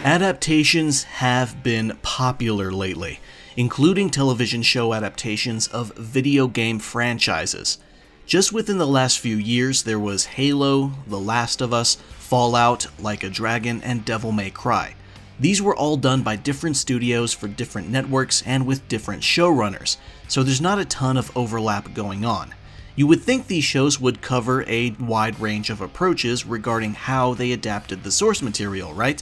Adaptations have been popular lately, including television show adaptations of video game franchises. Just within the last few years, there was Halo, The Last of Us, Fallout, Like a Dragon, and Devil May Cry. These were all done by different studios for different networks and with different showrunners, so there's not a ton of overlap going on. You would think these shows would cover a wide range of approaches regarding how they adapted the source material, right?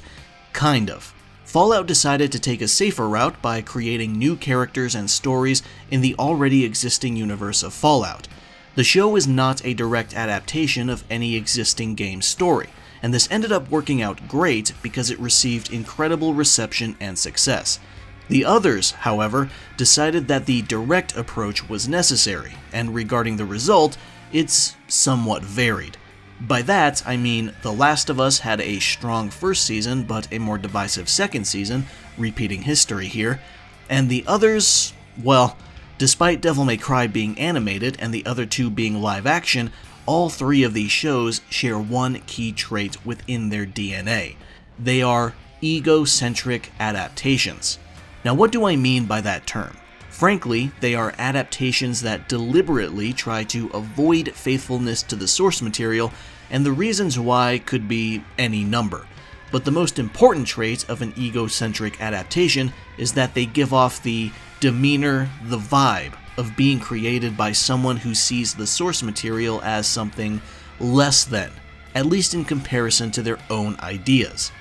Kind of. Fallout decided to take a safer route by creating new characters and stories in the already existing universe of Fallout. The show is not a direct adaptation of any existing game story, and this ended up working out great because it received incredible reception and success. The others, however, decided that the direct approach was necessary, and regarding the result, it's somewhat varied. By that, I mean The Last of Us had a strong first season, but a more divisive second season, repeating history here, and the others, well, despite Devil May Cry being animated and the other two being live action, all three of these shows share one key trait within their DNA. They are egocentric adaptations. Now, what do I mean by that term? Frankly, they are adaptations that deliberately try to avoid faithfulness to the source material, and the reasons why could be any number. But the most important trait of an egocentric adaptation is that they give off the demeanor, the vibe of being created by someone who sees the source material as something less than, at least in comparison to their own ideas.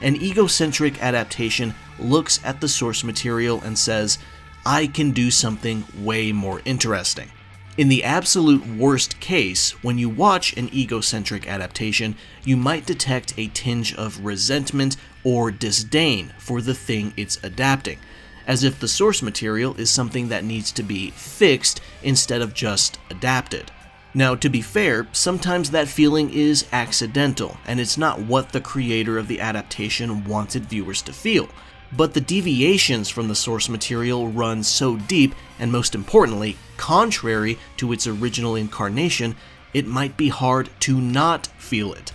An egocentric adaptation looks at the source material and says, I can do something way more interesting. In the absolute worst case, when you watch an egocentric adaptation, you might detect a tinge of resentment or disdain for the thing it's adapting, as if the source material is something that needs to be fixed instead of just adapted. Now, to be fair, sometimes that feeling is accidental, and it's not what the creator of the adaptation wanted viewers to feel. But the deviations from the source material run so deep, and most importantly, contrary to its original incarnation, it might be hard to not feel it.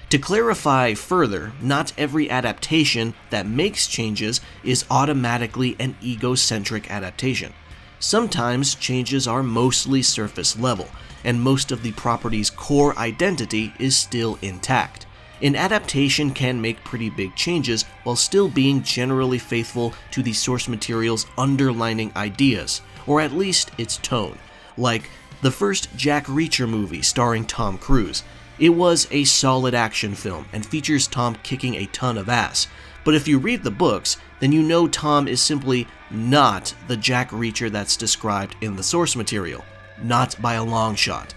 To clarify further, not every adaptation that makes changes is automatically an egocentric adaptation. Sometimes changes are mostly surface level, and most of the property's core identity is still intact. An adaptation can make pretty big changes while still being generally faithful to the source material's underlining ideas, or at least its tone. Like the first Jack Reacher movie starring Tom Cruise. It was a solid action film and features Tom kicking a ton of ass. But if you read the books, then you know Tom is simply not the Jack Reacher that's described in the source material. Not by a long shot.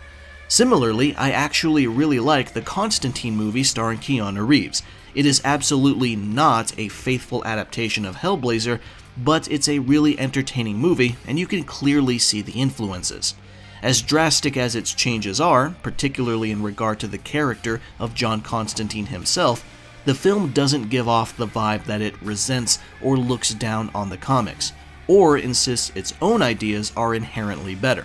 Similarly, I actually really like the Constantine movie starring Keanu Reeves. It is absolutely not a faithful adaptation of Hellblazer, but it's a really entertaining movie, and you can clearly see the influences. As drastic as its changes are, particularly in regard to the character of John Constantine himself, the film doesn't give off the vibe that it resents or looks down on the comics, or insists its own ideas are inherently better.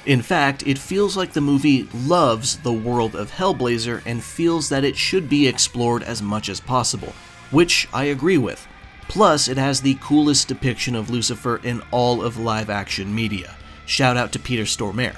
In fact, it feels like the movie loves the world of Hellblazer and feels that it should be explored as much as possible, which I agree with. Plus, it has the coolest depiction of Lucifer in all of live-action media. Shout out to Peter Stormare.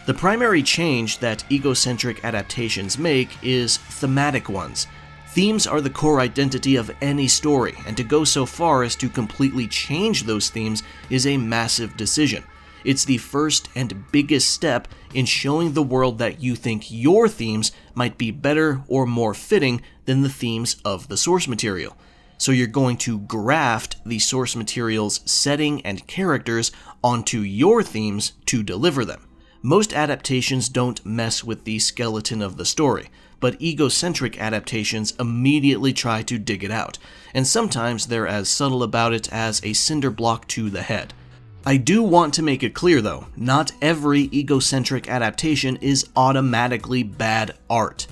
The primary change that egocentric adaptations make is thematic ones. Themes are the core identity of any story, and to go so far as to completely change those themes is a massive decision. It's the first and biggest step in showing the world that you think your themes might be better or more fitting than the themes of the source material. So you're going to graft the source material's setting and characters onto your themes to deliver them. Most adaptations don't mess with the skeleton of the story, but egocentric adaptations immediately try to dig it out, and sometimes they're as subtle about it as a cinder block to the head. I do want to make it clear though, not every egocentric adaptation is automatically bad art.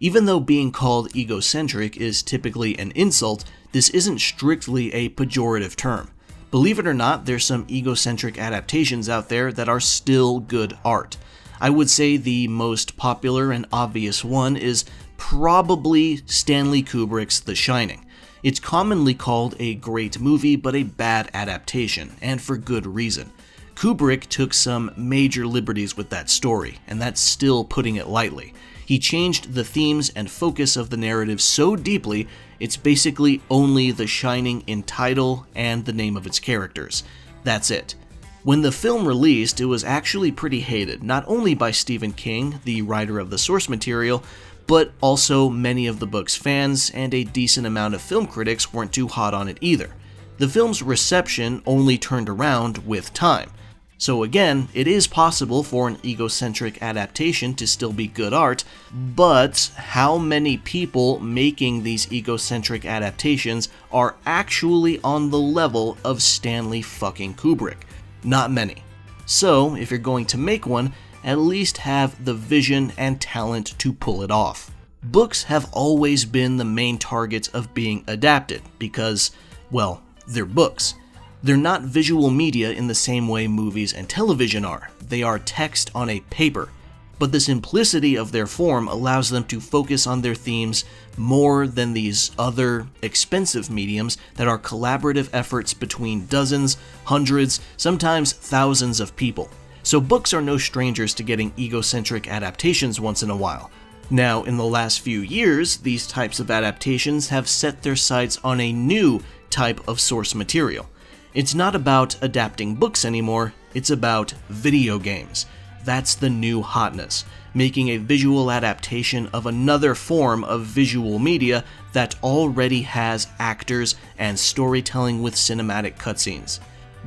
Even though being called egocentric is typically an insult, this isn't strictly a pejorative term. Believe it or not, there's some egocentric adaptations out there that are still good art. I would say the most popular and obvious one is probably Stanley Kubrick's The Shining. It's commonly called a great movie but a bad adaptation, and for good reason. Kubrick took some major liberties with that story, and that's still putting it lightly. He changed the themes and focus of the narrative so deeply, it's basically only The Shining in title and the name of its characters. That's it. When the film released, it was actually pretty hated, not only by Stephen King, the writer of the source material, but also many of the book's fans, and a decent amount of film critics weren't too hot on it either. The film's reception only turned around with time. So again, it is possible for an egocentric adaptation to still be good art, but how many people making these egocentric adaptations are actually on the level of Stanley fucking Kubrick? Not many. So, if you're going to make one, at least have the vision and talent to pull it off. Books have always been the main targets of being adapted because, well, they're books. They're not visual media in the same way movies and television are. They are text on a paper. But the simplicity of their form allows them to focus on their themes more than these other expensive mediums that are collaborative efforts between dozens, hundreds, sometimes thousands of people. So books are no strangers to getting egocentric adaptations once in a while. Now, in the last few years, these types of adaptations have set their sights on a new type of source material. It's not about adapting books anymore, it's about video games. That's the new hotness, making a visual adaptation of another form of visual media that already has actors and storytelling with cinematic cutscenes.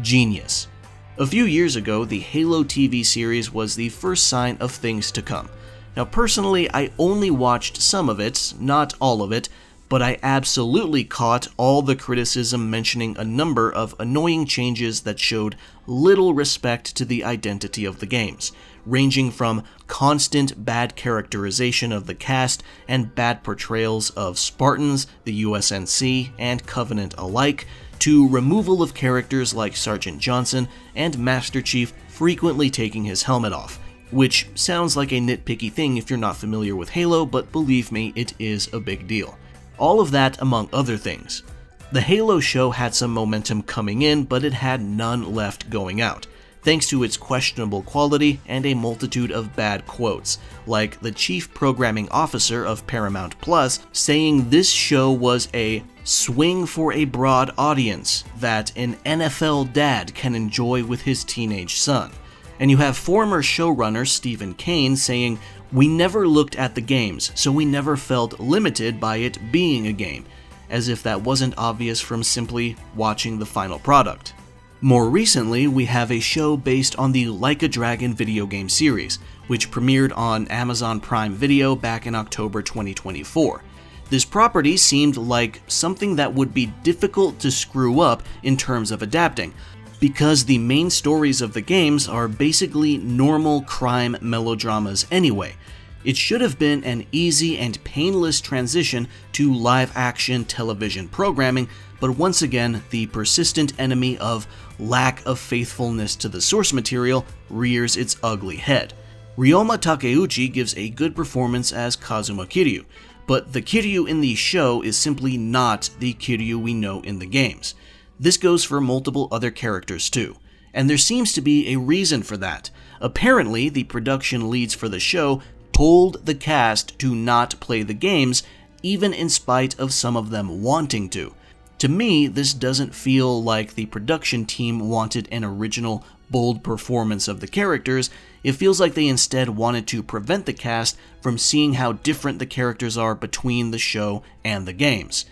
Genius. A few years ago, the Halo TV series was the first sign of things to come. Now personally, I only watched some of it, not all of it, but I absolutely caught all the criticism mentioning a number of annoying changes that showed little respect to the identity of the games, ranging from constant bad characterization of the cast and bad portrayals of Spartans, the USNC, and Covenant alike, to removal of characters like Sergeant Johnson and Master Chief frequently taking his helmet off, which sounds like a nitpicky thing if you're not familiar with Halo, but believe me, it is a big deal. All of that among other things. The Halo show had some momentum coming in, but it had none left going out, thanks to its questionable quality and a multitude of bad quotes, like the chief programming officer of Paramount Plus saying this show was a swing for a broad audience that an NFL dad can enjoy with his teenage son. And you have former showrunner Stephen Kane saying, "We never looked at the games, so we never felt limited by it being a game," as if that wasn't obvious from simply watching the final product. More recently, we have a show based on the Like a Dragon video game series, which premiered on Amazon Prime Video back in October 2024. This property seemed like something that would be difficult to screw up in terms of adapting, because the main stories of the games are basically normal crime melodramas anyway. It should have been an easy and painless transition to live-action television programming, but once again, the persistent enemy of lack of faithfulness to the source material rears its ugly head. Ryoma Takeuchi gives a good performance as Kazuma Kiryu, but the Kiryu in the show is simply not the Kiryu we know in the games. This goes for multiple other characters too, and there seems to be a reason for that. Apparently, the production leads for the show told the cast to not play the games, even in spite of some of them wanting to. To me, this doesn't feel like the production team wanted an original, bold performance of the characters. It feels like they instead wanted to prevent the cast from seeing how different the characters are between the show and the games.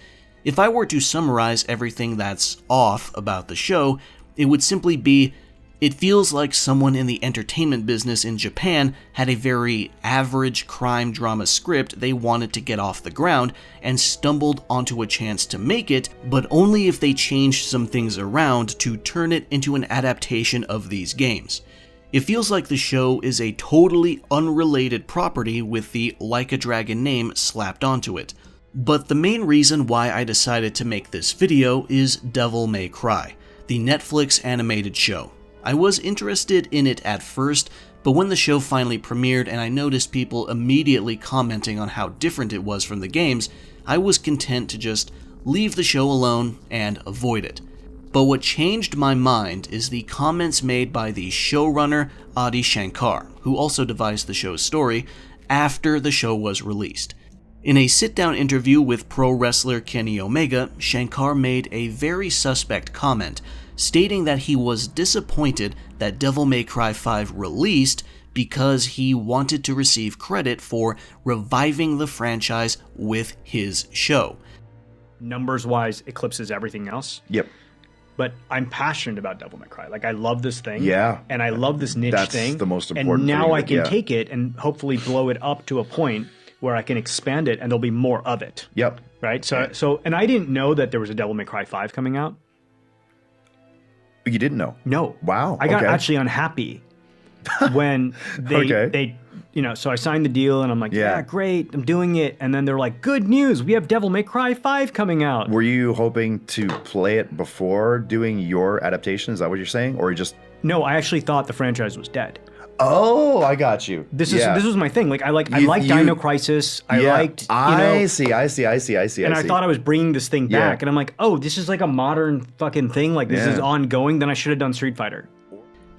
If I were to summarize everything that's off about the show, it would simply be, it feels like someone in the entertainment business in Japan had a very average crime drama script they wanted to get off the ground and stumbled onto a chance to make it, but only if they changed some things around to turn it into an adaptation of these games. It feels like the show is a totally unrelated property with the Like a Dragon name slapped onto it. But the main reason why I decided to make this video is Devil May Cry, the Netflix animated show. I was interested in it at first, but when the show finally premiered and I noticed people immediately commenting on how different it was from the games, I was content to just leave the show alone and avoid it. But what changed my mind is the comments made by the showrunner Adi Shankar, who also devised the show's story, after the show was released. In a sit-down interview with pro wrestler Kenny Omega, Shankar made a very suspect comment, stating that he was disappointed that Devil May Cry 5 released because he wanted to receive credit for reviving the franchise with his show. Numbers-wise, eclipses everything else. Yep. But I'm passionate about Devil May Cry. Like, I love this thing. Yeah. And I love this niche thing. That's the most important thing. And now thing, I can yeah. take it and hopefully blow it up to a point where I can expand it and there'll be more of it. Yep. Right? So, and I didn't know that there was a Devil May Cry 5 coming out. You didn't know? No. Wow. I got actually unhappy when they so I signed the deal and I'm like, yeah, great, I'm doing it. And then they're like, good news, we have Devil May Cry 5 coming out. Were you hoping to play it before doing your adaptation? Is that what you're saying? Or just... No, I actually thought the franchise was dead. Oh, I got you. This was my thing. Like I liked Dino Crisis. I see. And I thought I was bringing this thing back, and I'm like, oh, this is like a modern fucking thing. Like this is ongoing. Then I should have done Street Fighter.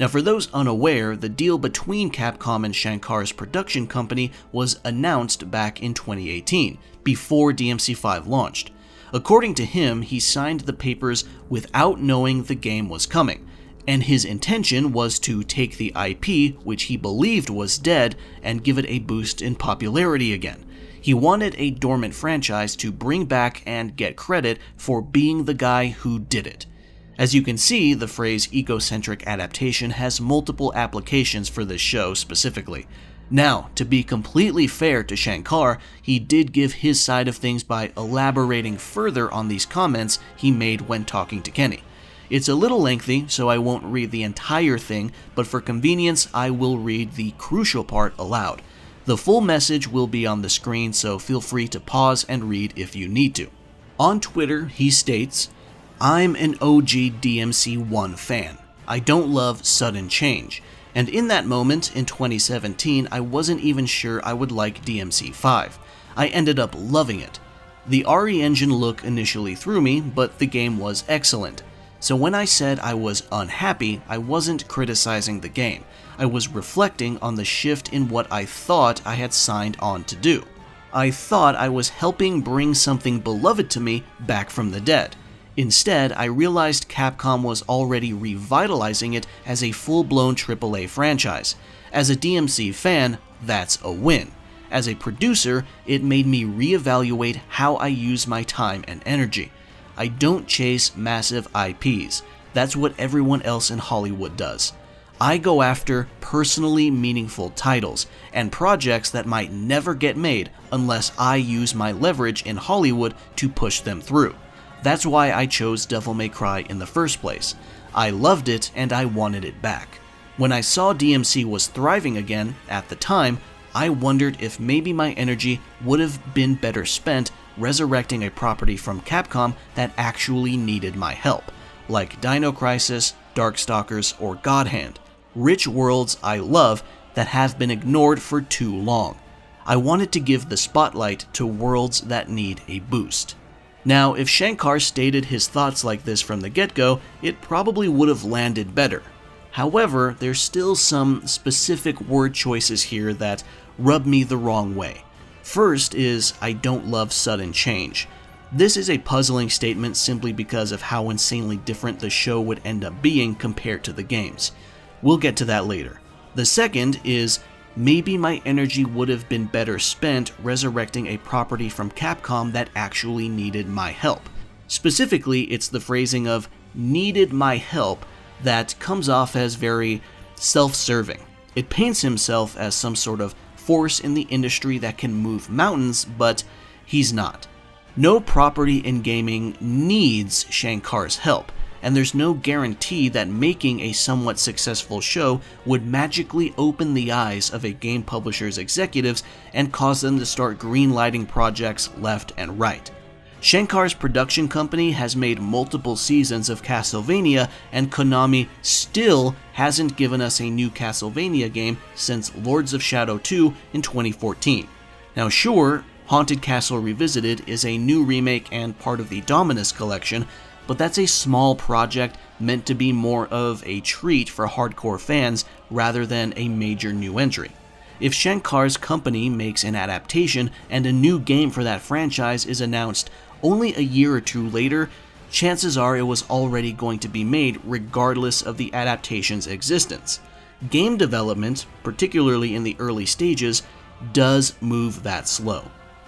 Now, for those unaware, the deal between Capcom and Shankar's production company was announced back in 2018, before DMC5 launched. According to him, he signed the papers without knowing the game was coming, and his intention was to take the IP, which he believed was dead, and give it a boost in popularity again. He wanted a dormant franchise to bring back and get credit for being the guy who did it. As you can see, the phrase egocentric adaptation has multiple applications for this show specifically. Now, to be completely fair to Shankar, he did give his side of things by elaborating further on these comments he made when talking to Kenny. It's a little lengthy, so I won't read the entire thing, but for convenience, I will read the crucial part aloud. The full message will be on the screen, so feel free to pause and read if you need to. On Twitter, he states, "I'm an OG DMC1 fan. I don't love sudden change, and in that moment in 2017, I wasn't even sure I would like DMC5. I ended up loving it. The RE engine look initially threw me, but the game was excellent. So when I said I was unhappy, I wasn't criticizing the game. I was reflecting on the shift in what I thought I had signed on to do. I thought I was helping bring something beloved to me back from the dead. Instead, I realized Capcom was already revitalizing it as a full-blown AAA franchise. As a DMC fan, that's a win. As a producer, it made me reevaluate how I use my time and energy. I don't chase massive IPs. That's what everyone else in Hollywood does. I go after personally meaningful titles and projects that might never get made unless I use my leverage in Hollywood to push them through. That's why I chose Devil May Cry in the first place. I loved it and I wanted it back. When I saw DMC was thriving again, at the time, I wondered if maybe my energy would have been better spent resurrecting a property from Capcom that actually needed my help, like Dino Crisis, Darkstalkers, or God Hand, rich worlds I love that have been ignored for too long. I wanted to give the spotlight to worlds that need a boost. Now, if Shankar stated his thoughts like this from the get-go, it probably would have landed better. However, there's still some specific word choices here that rub me the wrong way. First is, I don't love sudden change. This is a puzzling statement simply because of how insanely different the show would end up being compared to the games. We'll get to that later. The second is, maybe my energy would have been better spent resurrecting a property from Capcom that actually needed my help. Specifically, it's the phrasing of needed my help that comes off as very self-serving. It paints himself as some sort of force in the industry that can move mountains, but he's not. No property in gaming needs Shankar's help, and there's no guarantee that making a somewhat successful show would magically open the eyes of a game publisher's executives and cause them to start greenlighting projects left and right. Shankar's production company has made multiple seasons of Castlevania, and Konami still hasn't given us a new Castlevania game since Lords of Shadow 2 in 2014. Now sure, Haunted Castle Revisited is a new remake and part of the Dominus collection, but that's a small project meant to be more of a treat for hardcore fans rather than a major new entry. If Shankar's company makes an adaptation and a new game for that franchise is announced only a year or two later, chances are it was already going to be made regardless of the adaptation's existence. Game development, particularly in the early stages, does move that slow.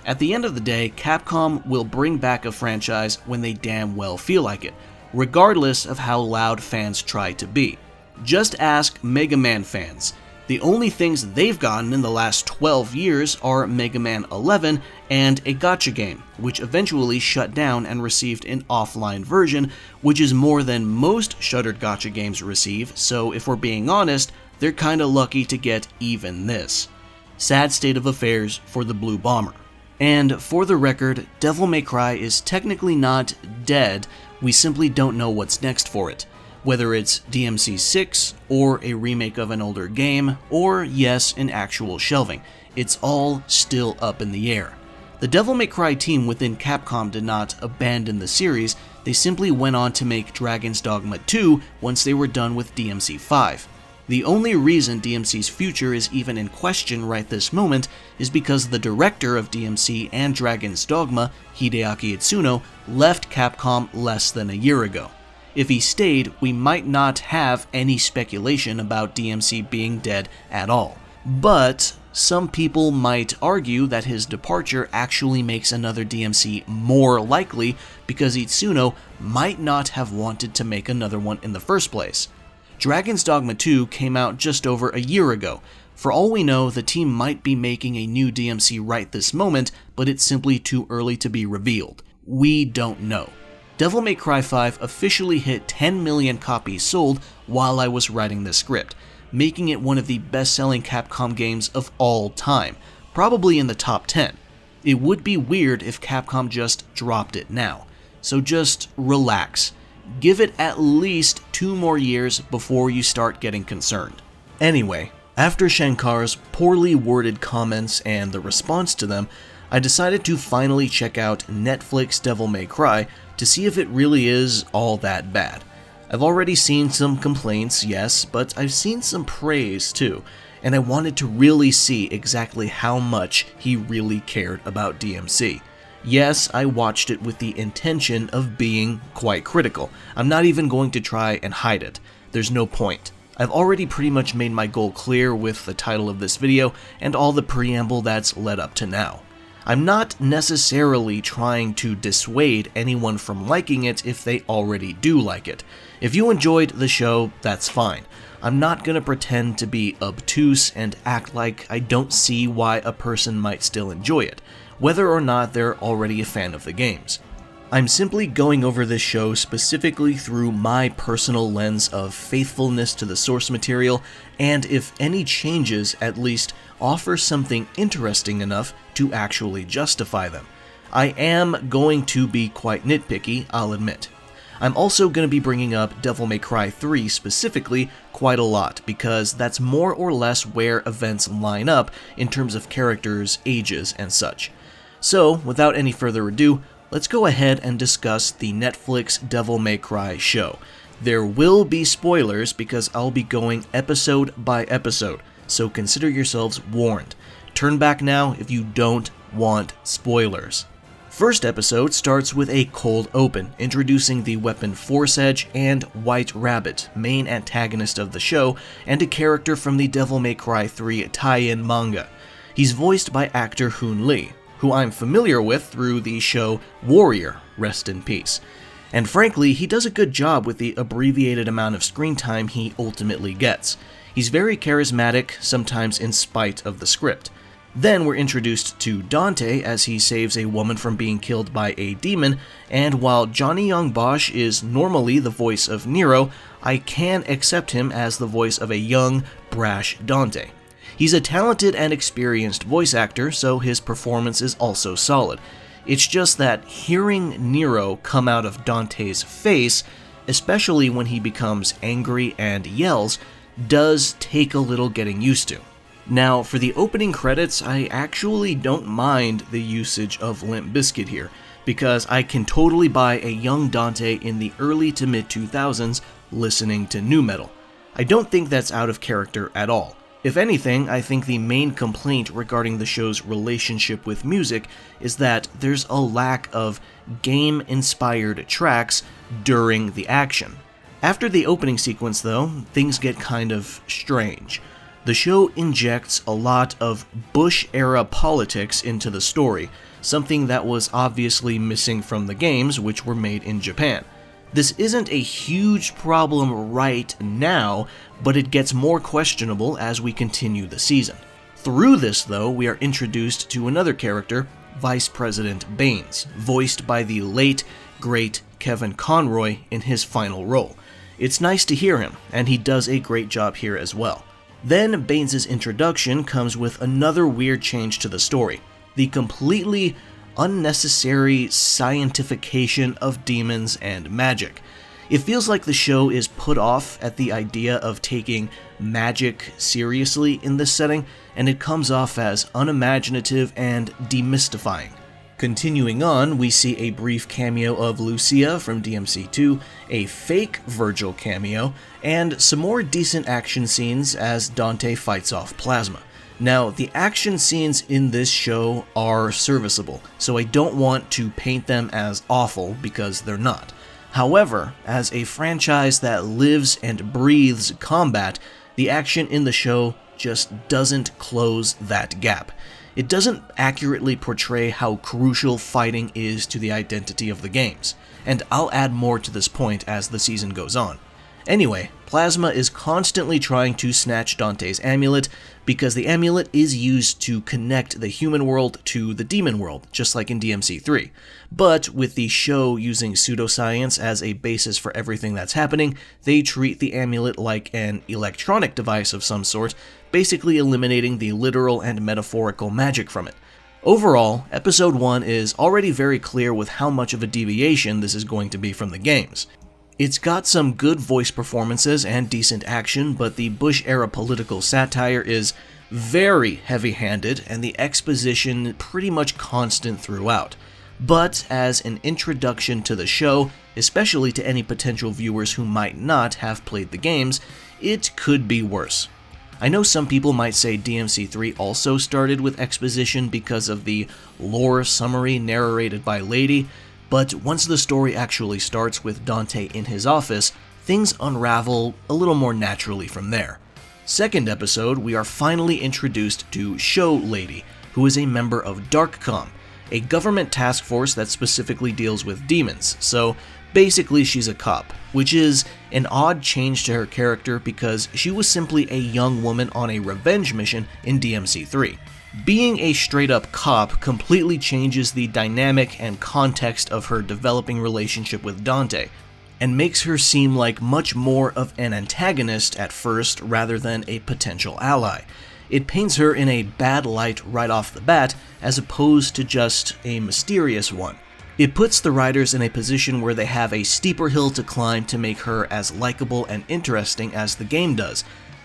At the end of the day, Capcom will bring back a franchise when they damn well feel like it, regardless of how loud fans try to be. Just ask Mega Man fans. The only things they've gotten in the last 12 years are Mega Man 11 and a gacha game, which eventually shut down and received an offline version, which is more than most shuttered gacha games receive, so if we're being honest, they're kinda lucky to get even this. Sad state of affairs for the Blue Bomber. And for the record, Devil May Cry is technically not dead, we simply don't know what's next for it. Whether it's DMC 6, or a remake of an older game, or yes, an actual shelving. It's all still up in the air. The Devil May Cry team within Capcom did not abandon the series, they simply went on to make Dragon's Dogma 2 once they were done with DMC 5. The only reason DMC's future is even in question right this moment is because the director of DMC and Dragon's Dogma, Hideaki Itsuno, left Capcom less than a year ago. If he stayed, we might not have any speculation about DMC being dead at all. But some people might argue that his departure actually makes another DMC more likely because Itsuno might not have wanted to make another one in the first place. Dragon's Dogma 2 came out just over a year ago. For all we know, the team might be making a new DMC right this moment, but it's simply too early to be revealed. We don't know. Devil May Cry 5 officially hit 10 million copies sold while I was writing this script, making it one of the best-selling Capcom games of all time, probably in the top 10. It would be weird if Capcom just dropped it now, so just relax. Give it at least 2 more years before you start getting concerned. Anyway, after Shankar's poorly worded comments and the response to them, I decided to finally check out Netflix Devil May Cry to see if it really is all that bad. I've already seen some complaints, yes, but I've seen some praise too, and I wanted to really see exactly how much he really cared about DMC. Yes, I watched it with the intention of being quite critical. I'm not even going to try and hide it. There's no point. I've already pretty much made my goal clear with the title of this video and all the preamble that's led up to now. I'm not necessarily trying to dissuade anyone from liking it if they already do like it. If you enjoyed the show, that's fine. I'm not gonna pretend to be obtuse and act like I don't see why a person might still enjoy it, whether or not they're already a fan of the games. I'm simply going over this show specifically through my personal lens of faithfulness to the source material, and if any changes at least offer something interesting enough to actually justify them. I am going to be quite nitpicky, I'll admit. I'm also going to be bringing up Devil May Cry 3 specifically quite a lot, because that's more or less where events line up in terms of characters, ages, and such. So, without any further ado, let's go ahead and discuss the Netflix Devil May Cry show. There will be spoilers because I'll be going episode by episode, so consider yourselves warned. Turn back now if you don't want spoilers. First episode starts with a cold open, introducing the weapon Force Edge and White Rabbit, main antagonist of the show, and a character from the Devil May Cry 3 tie-in manga. He's voiced by actor Hoon Lee, who I'm familiar with through the show Warrior, rest in peace. And frankly, he does a good job with the abbreviated amount of screen time he ultimately gets. He's very charismatic, sometimes in spite of the script. Then we're introduced to Dante as he saves a woman from being killed by a demon, and while Johnny Young Bosch is normally the voice of Nero, I can accept him as the voice of a young, brash Dante. He's a talented and experienced voice actor, so his performance is also solid. It's just that hearing Nero come out of Dante's face, especially when he becomes angry and yells, does take a little getting used to. Now, for the opening credits, I actually don't mind the usage of Limp Bizkit here, because I can totally buy a young Dante in the early to mid-2000s listening to nu metal. I don't think that's out of character at all. If anything, I think the main complaint regarding the show's relationship with music is that there's a lack of game-inspired tracks during the action. After the opening sequence, though, things get kind of strange. The show injects a lot of Bush-era politics into the story, something that was obviously missing from the games, which were made in Japan. This isn't a huge problem right now, but it gets more questionable as we continue the season. Through this, though, we are introduced to another character, Vice President Baines, voiced by the late, great Kevin Conroy in his final role. It's nice to hear him, and he does a great job here as well. Then Baines' introduction comes with another weird change to the story, the completely unnecessary scientification of demons and magic. It feels like the show is put off at the idea of taking magic seriously in this setting, and it comes off as unimaginative and demystifying. Continuing on, we see a brief cameo of Lucia from DMC2, a fake Vergil cameo, and some more decent action scenes as Dante fights off Plasma. Now, the action scenes in this show are serviceable, so I don't want to paint them as awful because they're not. However, as a franchise that lives and breathes combat, the action in the show just doesn't close that gap. It doesn't accurately portray how crucial fighting is to the identity of the games, and I'll add more to this point as the season goes on. Anyway, Plasma is constantly trying to snatch Dante's amulet, because the amulet is used to connect the human world to the demon world, just like in DMC3. But with the show using pseudoscience as a basis for everything that's happening, they treat the amulet like an electronic device of some sort, basically eliminating the literal and metaphorical magic from it. Overall, Episode 1 is already very clear with how much of a deviation this is going to be from the games. It's got some good voice performances and decent action, but the Bush-era political satire is very heavy-handed and the exposition pretty much constant throughout. But as an introduction to the show, especially to any potential viewers who might not have played the games, it could be worse. I know some people might say DMC3 also started with exposition because of the lore summary narrated by Lady, but once the story actually starts with Dante in his office, things unravel a little more naturally from there. Second episode, we are finally introduced to Show Lady, who is a member of Darkcom, a government task force that specifically deals with demons, so basically she's a cop, which is an odd change to her character because she was simply a young woman on a revenge mission in DMC3. Being a straight-up cop completely changes the dynamic and context of her developing relationship with Dante, and makes her seem like much more of an antagonist at first rather than a potential ally. It paints her in a bad light right off the bat, as opposed to just a mysterious one. It puts the writers in a position where they have a steeper hill to climb to make her as likable and interesting as the game does,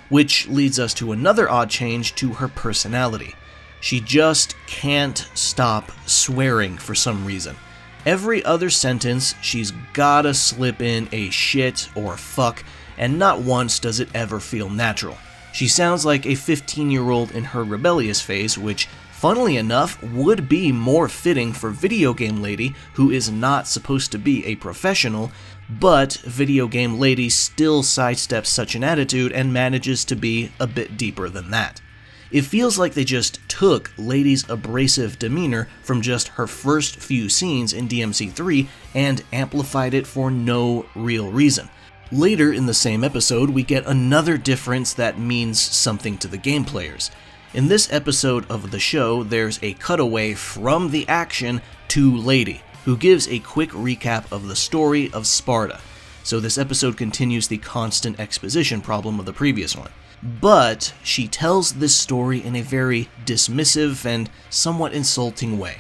which leads us to another odd change to her personality. She just can't stop swearing for some reason. Every other sentence, she's gotta slip in a shit or fuck, and not once does it ever feel natural. She sounds like a 15-year-old in her rebellious phase, which, funnily enough, would be more fitting for Video Game Lady, who is not supposed to be a professional, but Video Game Lady still sidesteps such an attitude and manages to be a bit deeper than that. It feels like they just took Lady's abrasive demeanor from just her first few scenes in DMC3 and amplified it for no real reason. Later in the same episode, we get another difference that means something to the game players. In this episode of the show, there's a cutaway from the action to Lady, who gives a quick recap of the story of Sparta. So this episode continues the constant exposition problem of the previous one. But she tells this story in a very dismissive and somewhat insulting way.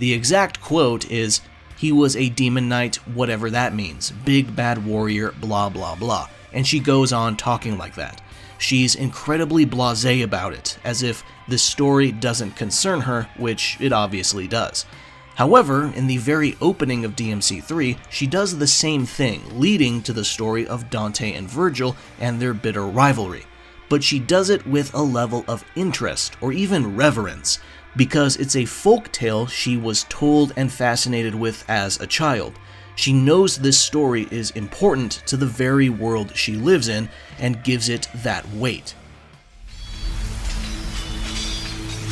The exact quote is, "He was a demon knight, whatever that means, big bad warrior, blah blah blah," and she goes on talking like that. She's incredibly blasé about it, as if this story doesn't concern her, which it obviously does. However, in the very opening of DMC3, she does the same thing, leading to the story of Dante and Vergil and their bitter rivalry. But she does it with a level of interest, or even reverence, because it's a folk tale she was told and fascinated with as a child. She knows this story is important to the very world she lives in, and gives it that weight.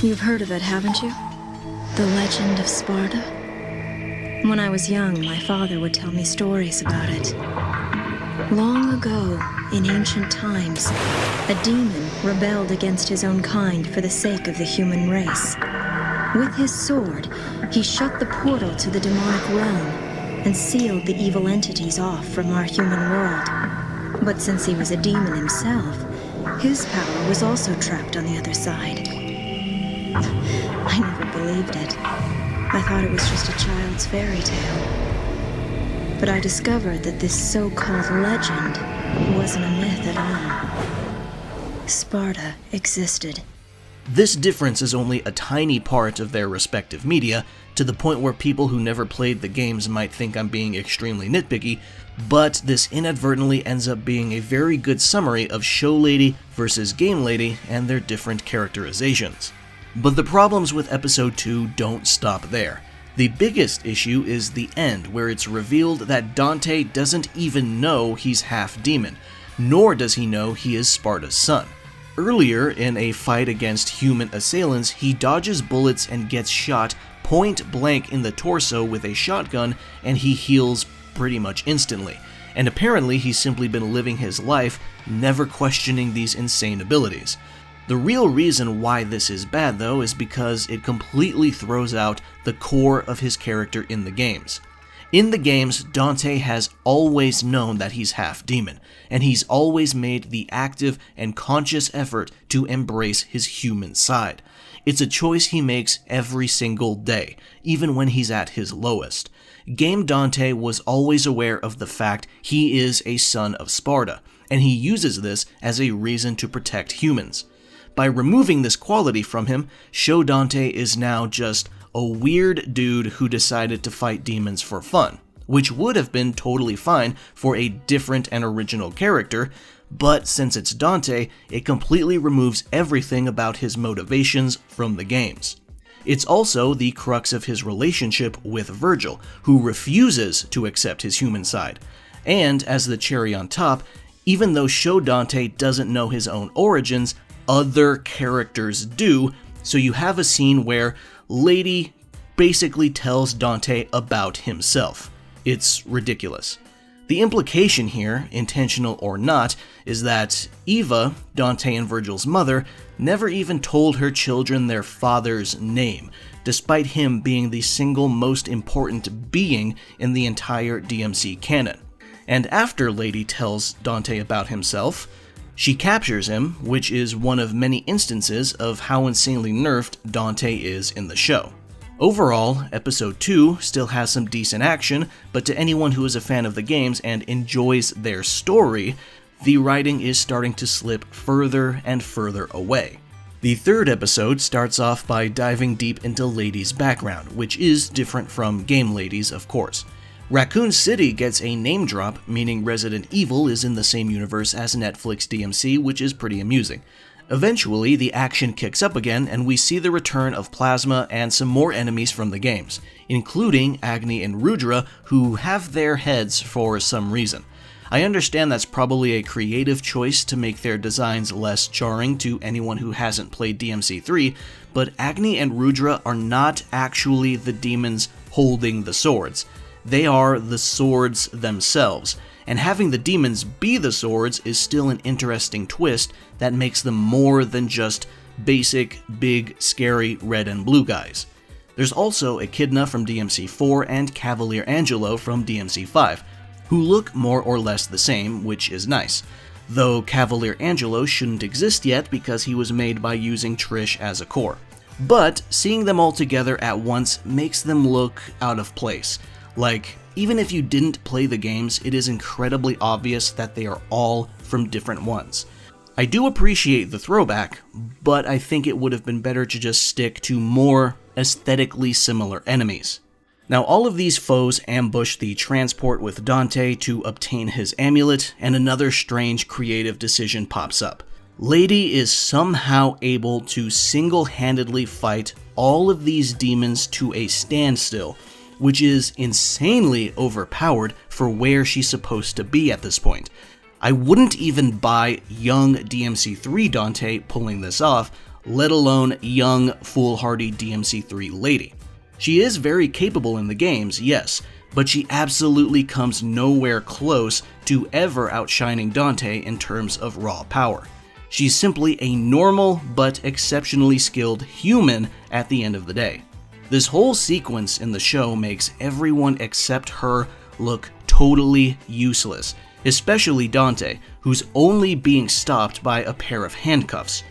You've heard of it, haven't you? The legend of Sparta? When I was young, my father would tell me stories about it. Long ago, in ancient times, a demon rebelled against his own kind for the sake of the human race. With his sword, he shut the portal to the demonic realm and sealed the evil entities off from our human world. But since he was a demon himself, his power was also trapped on the other side. I never believed it. I thought it was just a child's fairy tale. But I discovered that this so-called legend wasn't a myth at all. Sparta existed. This difference is only a tiny part of their respective media, to the point where people who never played the games might think I'm being extremely nitpicky, but this inadvertently ends up being a very good summary of show lady versus game lady and their different characterizations. But the problems with episode 2 don't stop there. The biggest issue is the end, where it's revealed that Dante doesn't even know he's half demon, nor does he know he is Sparta's son. Earlier, in a fight against human assailants, he dodges bullets and gets shot point blank in the torso with a shotgun, and he heals pretty much instantly. And apparently he's simply been living his life, never questioning these insane abilities. The real reason why this is bad, though, is because it completely throws out the core of his character in the games. In the games, Dante has always known that he's half demon, and he's always made the active and conscious effort to embrace his human side. It's a choice he makes every single day, even when he's at his lowest. Game Dante was always aware of the fact he is a son of Sparta, and he uses this as a reason to protect humans. By removing this quality from him, Show Dante is now just a weird dude who decided to fight demons for fun, which would have been totally fine for a different and original character, but since it's Dante, it completely removes everything about his motivations from the games. It's also the crux of his relationship with Vergil, who refuses to accept his human side. And as the cherry on top, even though Show Dante doesn't know his own origins, other characters do, so you have a scene where Lady basically tells Dante about himself. It's ridiculous. The implication here, intentional or not, is that Eva, Dante and Vergil's mother, never even told her children their father's name, despite him being the single most important being in the entire DMC canon. And after Lady tells Dante about himself, she captures him, which is one of many instances of how insanely nerfed Dante is in the show. Overall, Episode 2 still has some decent action, but to anyone who is a fan of the games and enjoys their story, the writing is starting to slip further and further away. The third episode starts off by diving deep into Lady's background, which is different from Game Lady's, of course. Raccoon City gets a name drop, meaning Resident Evil is in the same universe as Netflix DMC, which is pretty amusing. Eventually, the action kicks up again, and we see the return of Plasma and some more enemies from the games, including Agni and Rudra, who have their heads for some reason. I understand that's probably a creative choice to make their designs less jarring to anyone who hasn't played DMC3, but Agni and Rudra are not actually the demons holding the swords. They are the swords themselves, and having the demons be the swords is still an interesting twist that makes them more than just basic, big, scary red and blue guys. There's also Echidna from DMC4 and Cavalier Angelo from DMC5, who look more or less the same, which is nice, though Cavalier Angelo shouldn't exist yet because he was made by using Trish as a core. But seeing them all together at once makes them look out of place. Like, even if you didn't play the games, it is incredibly obvious that they are all from different ones. I do appreciate the throwback, but I think it would have been better to just stick to more aesthetically similar enemies. Now, all of these foes ambush the transport with Dante to obtain his amulet, and another strange creative decision pops up. Lady is somehow able to single-handedly fight all of these demons to a standstill, which is insanely overpowered for where she's supposed to be at this point. I wouldn't even buy young DMC3 Dante pulling this off, let alone young, foolhardy DMC3 Lady. She is very capable in the games, yes, but she absolutely comes nowhere close to ever outshining Dante in terms of raw power. She's simply a normal but exceptionally skilled human at the end of the day. This whole sequence in the show makes everyone except her look totally useless, especially Dante, who's only being stopped by a pair of handcuffs.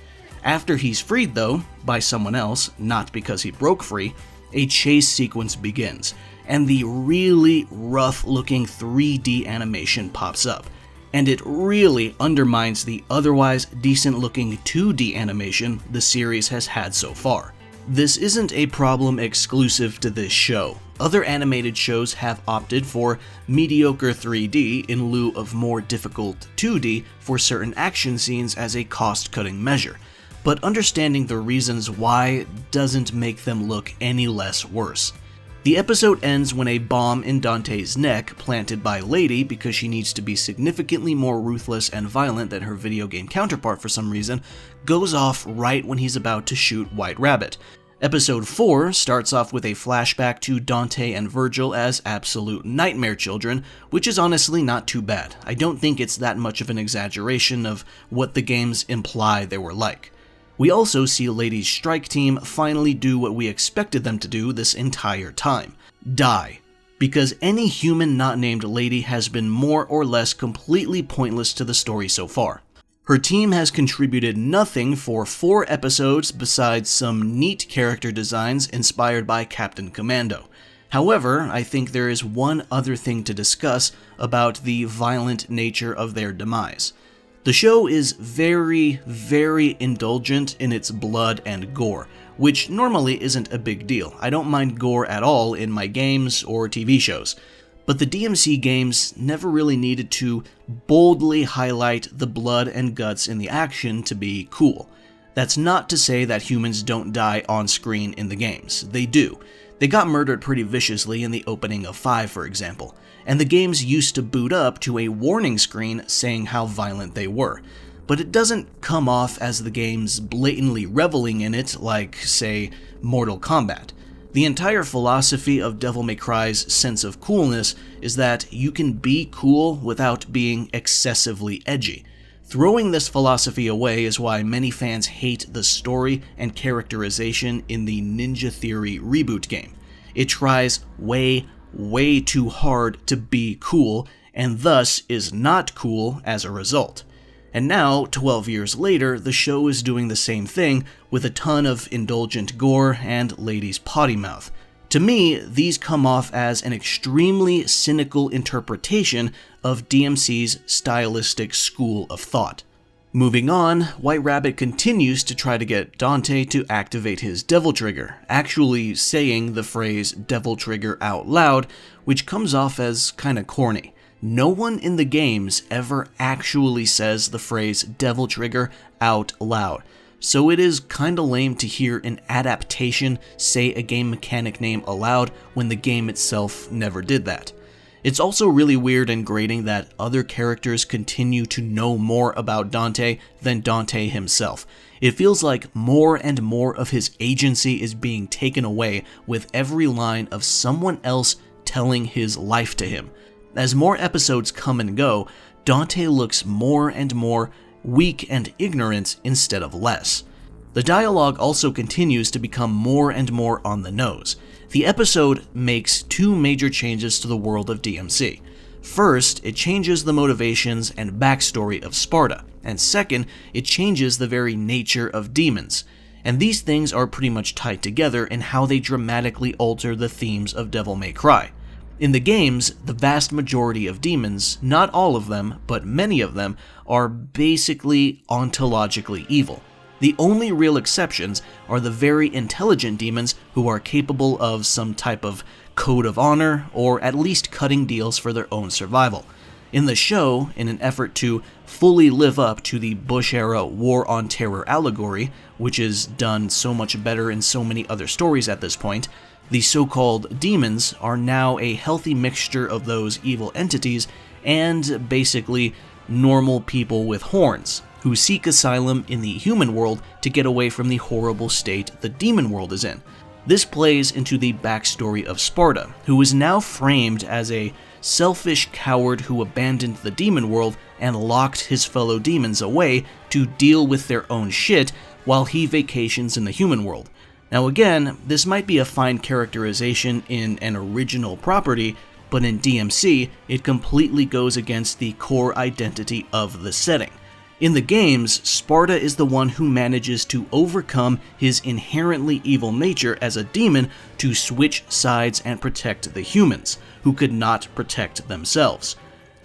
After he's freed though, by someone else, not because he broke free, a chase sequence begins, and the really rough-looking 3D animation pops up, and it really undermines the otherwise decent-looking 2D animation the series has had so far. This isn't a problem exclusive to this show. Other animated shows have opted for mediocre 3D in lieu of more difficult 2D for certain action scenes as a cost-cutting measure, but understanding the reasons why doesn't make them look any less worse. The episode ends when a bomb in Dante's neck, planted by Lady because she needs to be significantly more ruthless and violent than her video game counterpart for some reason, goes off right when he's about to shoot White Rabbit. Episode 4 starts off with a flashback to Dante and Vergil as absolute nightmare children, which is honestly not too bad. I don't think it's that much of an exaggeration of what the games imply they were like. We also see Lady's strike team finally do what we expected them to do this entire time: die. Because any human not named Lady has been more or less completely pointless to the story so far. Her team has contributed nothing for 4 episodes besides some neat character designs inspired by Captain Commando. However, I think there is one other thing to discuss about the violent nature of their demise. The show is very, very indulgent in its blood and gore, which normally isn't a big deal. I don't mind gore at all in my games or TV shows. But the DMC games never really needed to boldly highlight the blood and guts in the action to be cool. That's not to say that humans don't die on screen in the games. They do. They got murdered pretty viciously in the opening of 5, for example, and the games used to boot up to a warning screen saying how violent they were. But it doesn't come off as the games blatantly reveling in it like, say, Mortal Kombat. The entire philosophy of Devil May Cry's sense of coolness is that you can be cool without being excessively edgy. Throwing this philosophy away is why many fans hate the story and characterization in the Ninja Theory reboot game. It tries way too hard to be cool, and thus is not cool as a result. And now, 12 years later, the show is doing the same thing with a ton of indulgent gore and Lady's potty mouth. To me, these come off as an extremely cynical interpretation of DMC's stylistic school of thought. Moving on, White Rabbit continues to try to get Dante to activate his Devil Trigger, actually saying the phrase Devil Trigger out loud, which comes off as kinda corny. No one in the games ever actually says the phrase Devil Trigger out loud, so it is kinda lame to hear an adaptation say a game mechanic name aloud when the game itself never did that. It's also really weird and grating that other characters continue to know more about Dante than Dante himself. It feels like more and more of his agency is being taken away with every line of someone else telling his life to him. As more episodes come and go, Dante looks more and more weak and ignorant instead of less. The dialogue also continues to become more and more on the nose. The episode makes 2 major changes to the world of DMC. First, it changes the motivations and backstory of Sparta, and second, it changes the very nature of demons. And these things are pretty much tied together in how they dramatically alter the themes of Devil May Cry. In the games, the vast majority of demons, not all of them, but many of them, are basically ontologically evil. The only real exceptions are the very intelligent demons who are capable of some type of code of honor, or at least cutting deals for their own survival. In the show, in an effort to fully live up to the Bush-era War on Terror allegory, which is done so much better in so many other stories at this point, the so-called demons are now a healthy mixture of those evil entities and basically normal people with horns, who seek asylum in the human world to get away from the horrible state the demon world is in. This plays into the backstory of Sparta, who is now framed as a selfish coward who abandoned the demon world and locked his fellow demons away to deal with their own shit while he vacations in the human world. Now again, this might be a fine characterization in an original property, but in DMC, it completely goes against the core identity of the setting. In the games, Sparta is the one who manages to overcome his inherently evil nature as a demon to switch sides and protect the humans, who could not protect themselves.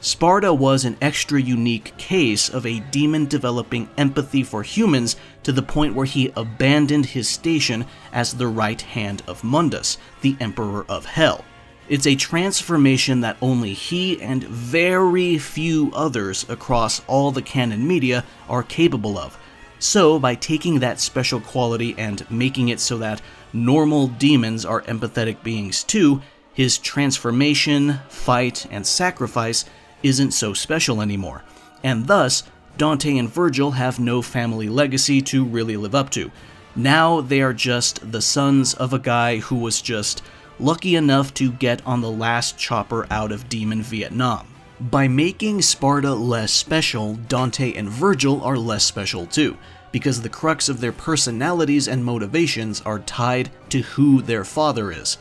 Sparta was an extra unique case of a demon developing empathy for humans to the point where he abandoned his station as the right hand of Mundus, the Emperor of Hell. It's a transformation that only he and very few others across all the canon media are capable of. So, by taking that special quality and making it so that normal demons are empathetic beings too, his transformation, fight, and sacrifice isn't so special anymore, and thus, Dante and Vergil have no family legacy to really live up to. Now they are just the sons of a guy who was just lucky enough to get on the last chopper out of Demon Vietnam. By making Sparta less special, Dante and Vergil are less special too, because the crux of their personalities and motivations are tied to who their father is.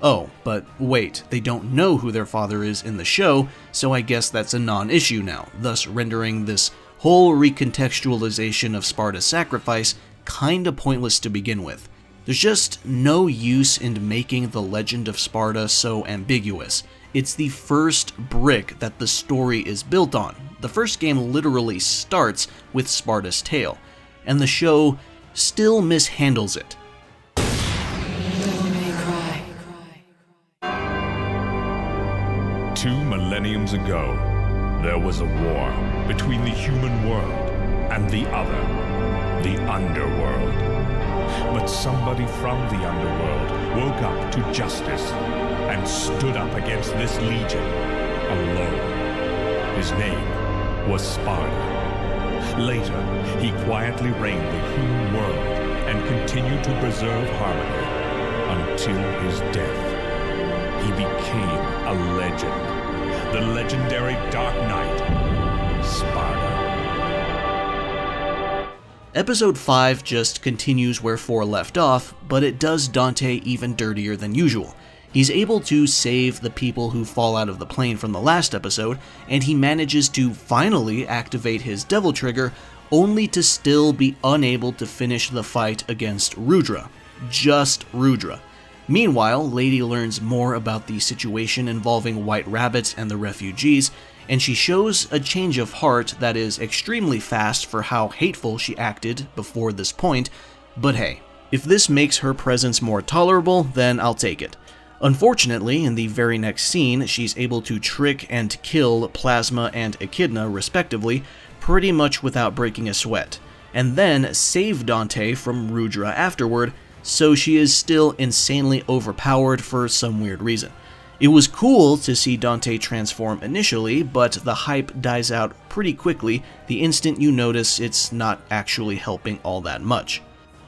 Oh, but wait, they don't know who their father is in the show, so I guess that's a non-issue now, thus rendering this whole recontextualization of Sparta's sacrifice kinda pointless to begin with. There's just no use in making the legend of Sparta so ambiguous. It's the first brick that the story is built on. The first game literally starts with Sparta's tale, and the show still mishandles it. Two millenniums ago, there was a war between the human world and the other, the underworld. But somebody from the underworld woke up to justice and stood up against this legion alone. His name was Sparta. Later, he quietly reigned the human world and continued to preserve harmony until his death. He became a legend, the legendary Dark Knight, Sparta. Episode 5 just continues where 4 left off, but it does Dante even dirtier than usual. He's able to save the people who fall out of the plane from the last episode, and he manages to finally activate his Devil Trigger, only to still be unable to finish the fight against Rudra. Just Rudra. Meanwhile, Lady learns more about the situation involving White Rabbit and the refugees, and she shows a change of heart that is extremely fast for how hateful she acted before this point, but hey, if this makes her presence more tolerable, then I'll take it. Unfortunately, in the very next scene, she's able to trick and kill Plasma and Echidna, respectively, pretty much without breaking a sweat, and then save Dante from Rudra afterward, so she is still insanely overpowered for some weird reason. It was cool to see Dante transform initially, but the hype dies out pretty quickly the instant you notice it's not actually helping all that much.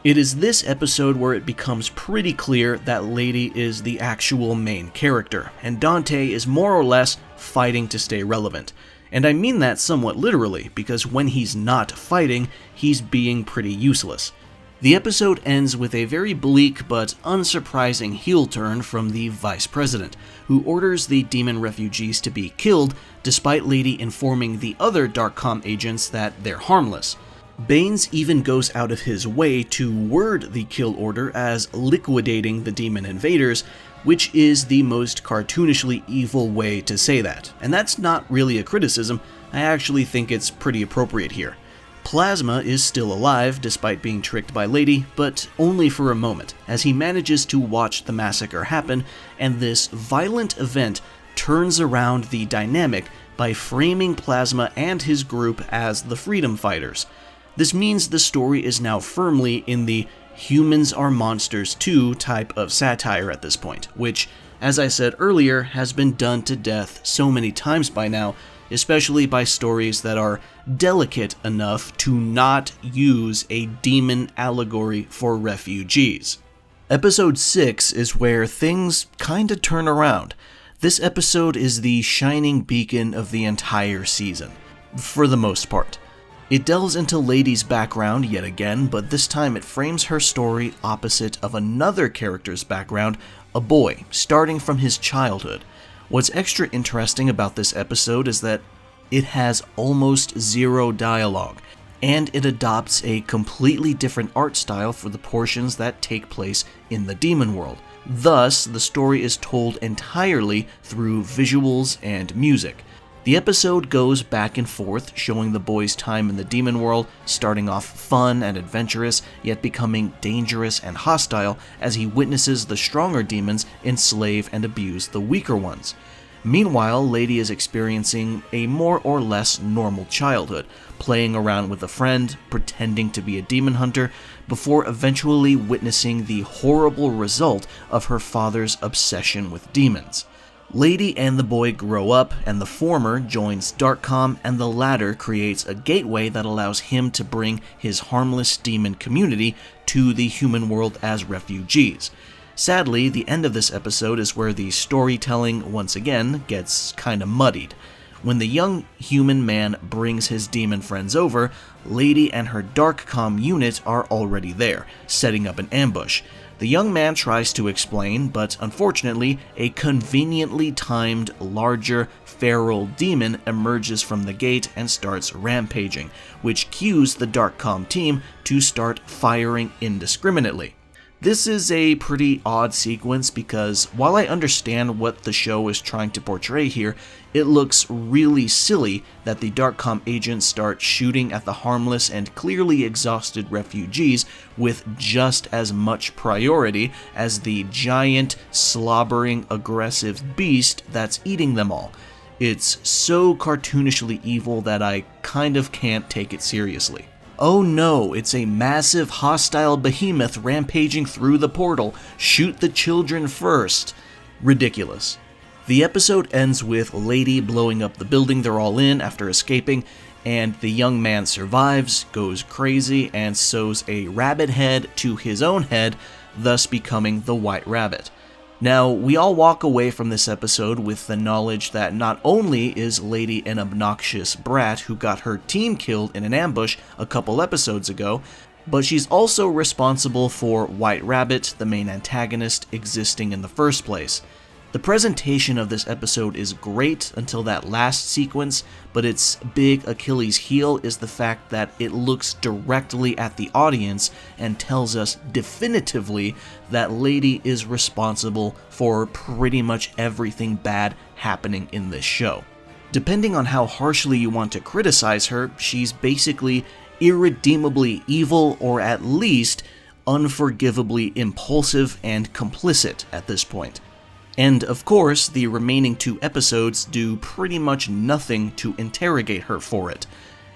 It is this episode where it becomes pretty clear that Lady is the actual main character, and Dante is more or less fighting to stay relevant. And I mean that somewhat literally, because when he's not fighting, he's being pretty useless. The episode ends with a very bleak but unsurprising heel turn from the Vice President, who orders the demon refugees to be killed despite Lady informing the other Darkcom agents that they're harmless. Baines even goes out of his way to word the kill order as liquidating the demon invaders, which is the most cartoonishly evil way to say that. And that's not really a criticism, I actually think it's pretty appropriate here. Plasma is still alive despite being tricked by Lady, but only for a moment, as he manages to watch the massacre happen, and this violent event turns around the dynamic by framing Plasma and his group as the freedom fighters. This means the story is now firmly in the humans are monsters too type of satire at this point, which, as I said earlier, has been done to death so many times by now, especially by stories that are delicate enough to not use a demon allegory for refugees. Episode 6 is where things kinda turn around. This episode is the shining beacon of the entire season, for the most part. It delves into Lady's background yet again, but this time it frames her story opposite of another character's background, a boy, starting from his childhood. What's extra interesting about this episode is that it has almost zero dialogue, and it adopts a completely different art style for the portions that take place in the demon world. Thus, the story is told entirely through visuals and music. The episode goes back and forth, showing the boy's time in the demon world, starting off fun and adventurous, yet becoming dangerous and hostile as he witnesses the stronger demons enslave and abuse the weaker ones. Meanwhile, Lady is experiencing a more or less normal childhood, playing around with a friend, pretending to be a demon hunter, before eventually witnessing the horrible result of her father's obsession with demons. Lady and the boy grow up, and the former joins Darkcom, and the latter creates a gateway that allows him to bring his harmless demon community to the human world as refugees. Sadly, the end of this episode is where the storytelling once again gets kinda muddied. When the young human man brings his demon friends over, Lady and her Darkcom unit are already there, setting up an ambush. The young man tries to explain, but unfortunately, a conveniently timed, larger, feral demon emerges from the gate and starts rampaging, which cues the Darkcom team to start firing indiscriminately. This is a pretty odd sequence because while I understand what the show is trying to portray here, it looks really silly that the Darkcom agents start shooting at the harmless and clearly exhausted refugees with just as much priority as the giant, slobbering, aggressive beast that's eating them all. It's so cartoonishly evil that I kind of can't take it seriously. Oh no, it's a massive hostile behemoth rampaging through the portal. Shoot the children first. Ridiculous. The episode ends with Lady blowing up the building they're all in after escaping, and the young man survives, goes crazy, and sews a rabbit head to his own head, thus becoming the White Rabbit. Now, we all walk away from this episode with the knowledge that not only is Lady an obnoxious brat who got her team killed in an ambush a couple episodes ago, but she's also responsible for White Rabbit, the main antagonist, existing in the first place. The presentation of this episode is great until that last sequence, but its big Achilles heel is the fact that it looks directly at the audience and tells us definitively that Lady is responsible for pretty much everything bad happening in this show. Depending on how harshly you want to criticize her, she's basically irredeemably evil, or at least unforgivably impulsive and complicit at this point. And of course, the remaining 2 episodes do pretty much nothing to interrogate her for it,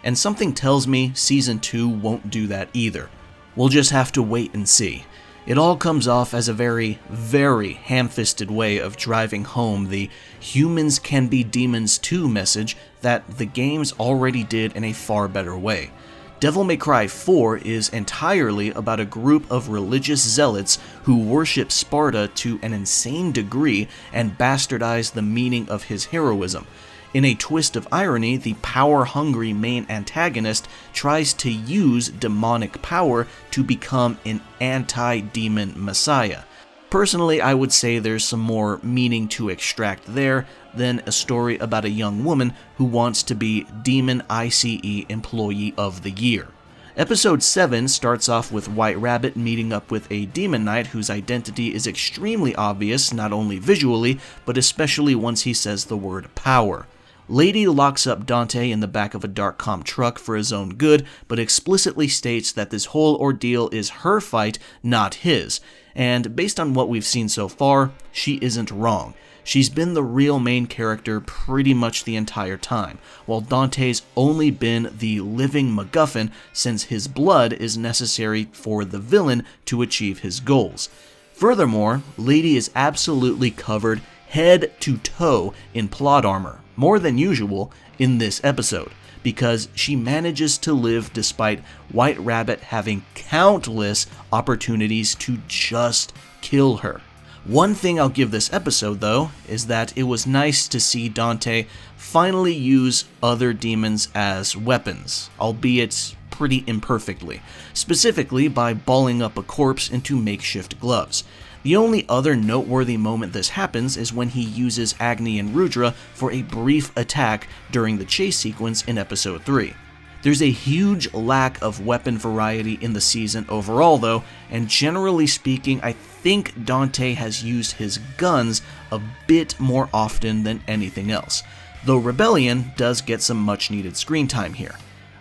and something tells me Season 2 won't do that either. We'll just have to wait and see. It all comes off as a very, very ham-fisted way of driving home the humans can be demons too message that the games already did in a far better way. Devil May Cry 4 is entirely about a group of religious zealots who worship Sparta to an insane degree and bastardize the meaning of his heroism. In a twist of irony, the power-hungry main antagonist tries to use demonic power to become an anti-demon messiah. Personally, I would say there's some more meaning to extract there than a story about a young woman who wants to be Demon ICE Employee of the Year. Episode 7 starts off with White Rabbit meeting up with a demon knight whose identity is extremely obvious, not only visually, but especially once he says the word power. Lady locks up Dante in the back of a Darkcom truck for his own good, but explicitly states that this whole ordeal is her fight, not his. And based on what we've seen so far, she isn't wrong. She's been the real main character pretty much the entire time, while Dante's only been the living MacGuffin since his blood is necessary for the villain to achieve his goals. Furthermore, Lady is absolutely covered head to toe in plot armor, more than usual in this episode, because she manages to live despite White Rabbit having countless opportunities to just kill her. One thing I'll give this episode, though, is that it was nice to see Dante finally use other demons as weapons, albeit pretty imperfectly, specifically by balling up a corpse into makeshift gloves. The only other noteworthy moment this happens is when he uses Agni and Rudra for a brief attack during the chase sequence in episode 3. There's a huge lack of weapon variety in the season overall though, and generally speaking, I think Dante has used his guns a bit more often than anything else, though Rebellion does get some much needed screen time here.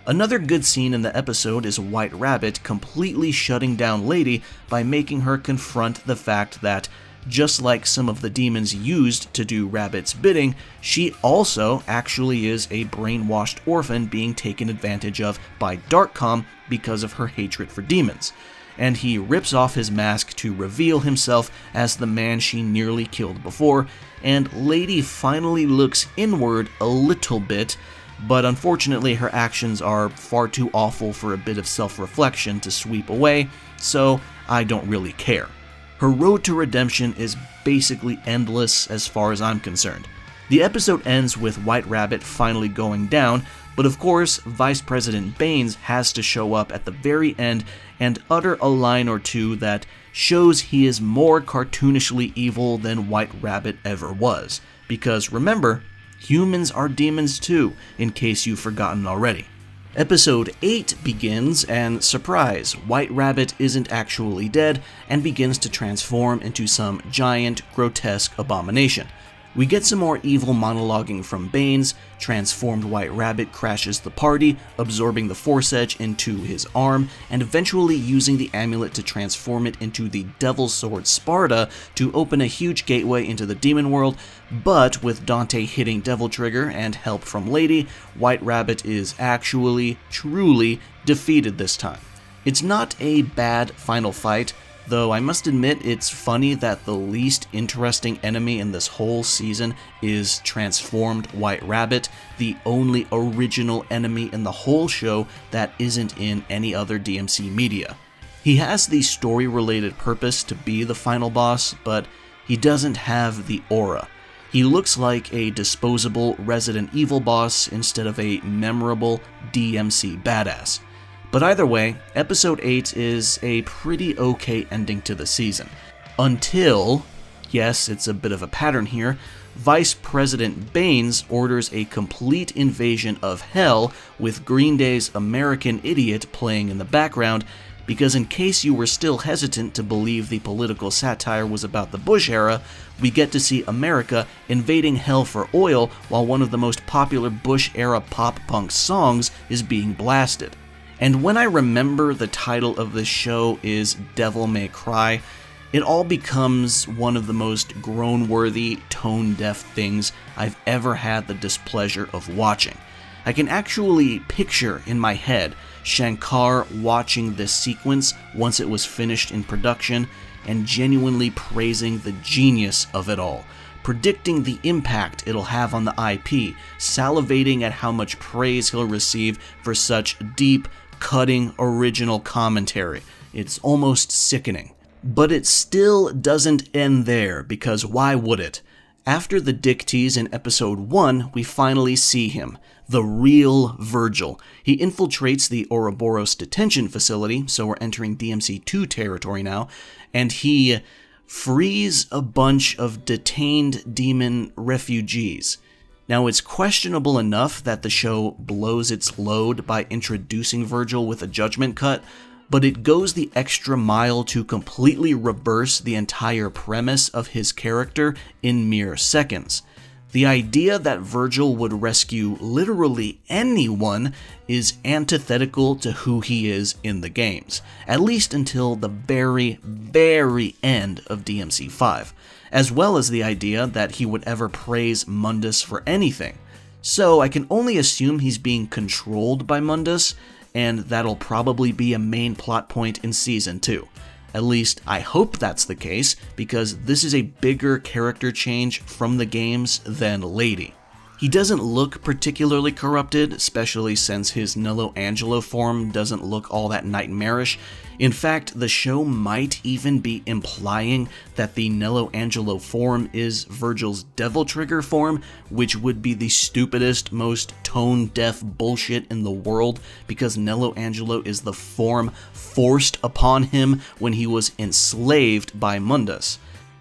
Another good scene in the episode is White Rabbit completely shutting down Lady by making her confront the fact that, just like some of the demons used to do Rabbit's bidding, she also actually is a brainwashed orphan being taken advantage of by Darkcom because of her hatred for demons. And he rips off his mask to reveal himself as the man she nearly killed before, and Lady finally looks inward a little bit, but unfortunately her actions are far too awful for a bit of self-reflection to sweep away, so I don't really care. Her road to redemption is basically endless as far as I'm concerned. The episode ends with White Rabbit finally going down, but of course, Vice President Baines has to show up at the very end and utter a line or two that shows he is more cartoonishly evil than White Rabbit ever was. Because remember, humans are demons too, in case you've forgotten already. Episode 8 begins, and surprise, White Rabbit isn't actually dead and begins to transform into some giant, grotesque abomination. We get some more evil monologuing from Baines. Transformed White Rabbit crashes the party, absorbing the Force Edge into his arm, and eventually using the amulet to transform it into the Devil's Sword Sparta to open a huge gateway into the demon world, but with Dante hitting Devil Trigger and help from Lady, White Rabbit is actually, truly defeated this time. It's not a bad final fight, though I must admit it's funny that the least interesting enemy in this whole season is Transformed White Rabbit, the only original enemy in the whole show that isn't in any other DMC media. He has the story-related purpose to be the final boss, but he doesn't have the aura. He looks like a disposable Resident Evil boss instead of a memorable DMC badass. But either way, episode 8 is a pretty okay ending to the season. Until, yes, it's a bit of a pattern here, Vice President Baines orders a complete invasion of hell with Green Day's American Idiot playing in the background, because in case you were still hesitant to believe the political satire was about the Bush era, we get to see America invading hell for oil while one of the most popular Bush-era pop-punk songs is being blasted. And when I remember the title of this show is Devil May Cry, it all becomes one of the most groan-worthy, tone-deaf things I've ever had the displeasure of watching. I can actually picture in my head Shankar watching this sequence once it was finished in production and genuinely praising the genius of it all, predicting the impact it'll have on the IP, salivating at how much praise he'll receive for such deep, cutting, original commentary. It's almost sickening. But it still doesn't end there, because why would it? After the dick tease in episode 1, we finally see him, the real Vergil. He infiltrates the Ouroboros detention facility, so we're entering DMC2 territory now, and he frees a bunch of detained demon refugees. Now, it's questionable enough that the show blows its load by introducing Vergil with a judgment cut, but it goes the extra mile to completely reverse the entire premise of his character in mere seconds. The idea that Vergil would rescue literally anyone is antithetical to who he is in the games, at least until the very, very end of DMC5, as well as the idea that he would ever praise Mundus for anything. So I can only assume he's being controlled by Mundus, and that'll probably be a main plot point in Season 2. At least, I hope that's the case, because this is a bigger character change from the games than Lady. He doesn't look particularly corrupted, especially since his Nello Angelo form doesn't look all that nightmarish. In fact, the show might even be implying that the Nello Angelo form is Vergil's Devil Trigger form, which would be the stupidest, most tone-deaf bullshit in the world, because Nello Angelo is the form forced upon him when he was enslaved by Mundus.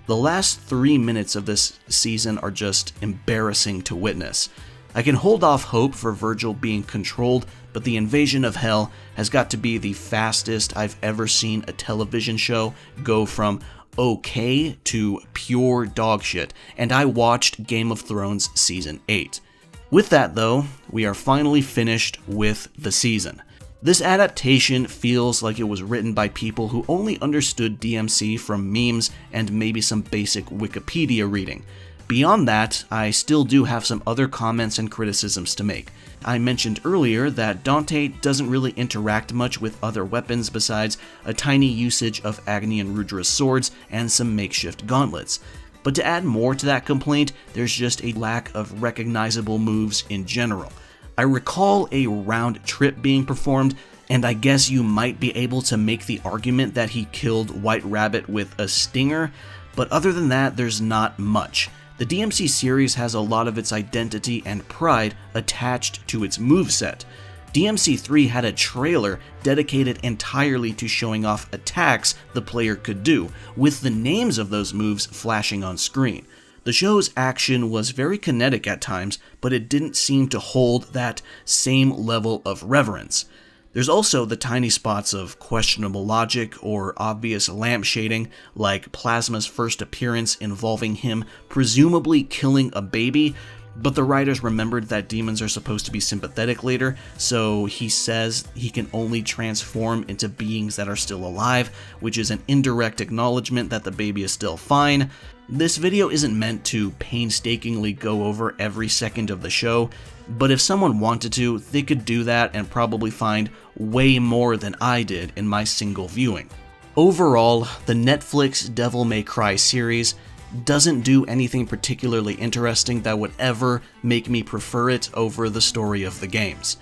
The last 3 minutes of this season are just embarrassing to witness. I can hold off hope for Vergil being controlled, but the invasion of hell has got to be the fastest I've ever seen a television show go from okay to pure dogshit, and I watched Game of Thrones Season 8. With that though, we are finally finished with the season. This adaptation feels like it was written by people who only understood DMC from memes and maybe some basic Wikipedia reading. Beyond that, I still do have some other comments and criticisms to make. I mentioned earlier that Dante doesn't really interact much with other weapons besides a tiny usage of Agni and Rudra's swords and some makeshift gauntlets. But to add more to that complaint, there's just a lack of recognizable moves in general. I recall a round trip being performed, and I guess you might be able to make the argument that he killed White Rabbit with a stinger, but other than that, there's not much. The DMC series has a lot of its identity and pride attached to its moveset. DMC3 had a trailer dedicated entirely to showing off attacks the player could do, with the names of those moves flashing on screen. The show's action was very kinetic at times, but it didn't seem to hold that same level of reverence. There's also the tiny spots of questionable logic or obvious lampshading, like Plasma's first appearance involving him presumably killing a baby, but the writers remembered that demons are supposed to be sympathetic later, so he says he can only transform into beings that are still alive, which is an indirect acknowledgement that the baby is still fine. This video isn't meant to painstakingly go over every second of the show, but if someone wanted to, they could do that and probably find way more than I did in my single viewing. Overall, the Netflix Devil May Cry series doesn't do anything particularly interesting that would ever make me prefer it over the story of the games.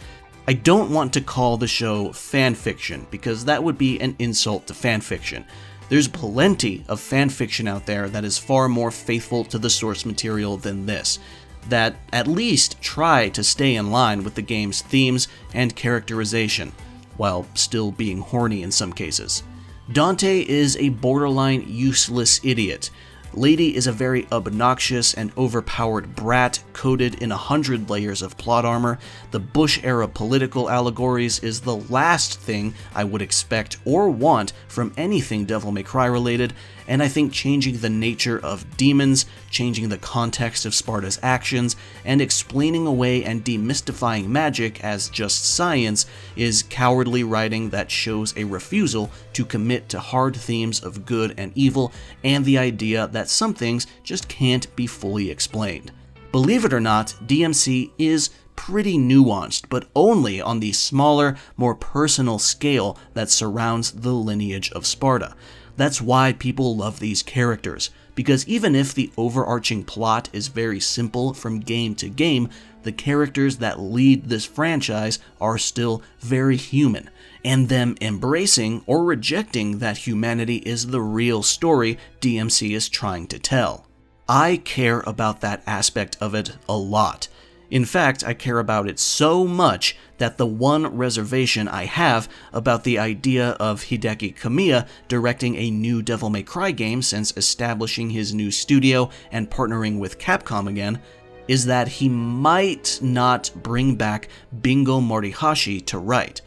I don't want to call the show fanfiction, because that would be an insult to fanfiction. There's plenty of fanfiction out there that is far more faithful to the source material than this, that at least try to stay in line with the game's themes and characterization, while still being horny in some cases. Dante is a borderline useless idiot. Lady is a very obnoxious and overpowered brat coated in 100 layers of plot armor. The Bush-era political allegories is the last thing I would expect or want from anything Devil May Cry related, and I think changing the nature of demons, changing the context of Sparta's actions, and explaining away and demystifying magic as just science is cowardly writing that shows a refusal to commit to hard themes of good and evil and the idea that some things just can't be fully explained. Believe it or not, DMC is pretty nuanced, but only on the smaller, more personal scale that surrounds the lineage of Sparta. That's why people love these characters, because even if the overarching plot is very simple from game to game, the characters that lead this franchise are still very human, and them embracing or rejecting that humanity is the real story DMC is trying to tell. I care about that aspect of it a lot. In fact, I care about it so much that the one reservation I have about the idea of Hideki Kamiya directing a new Devil May Cry game since establishing his new studio and partnering with Capcom again is that he might not bring back Bingo Morihashi to write.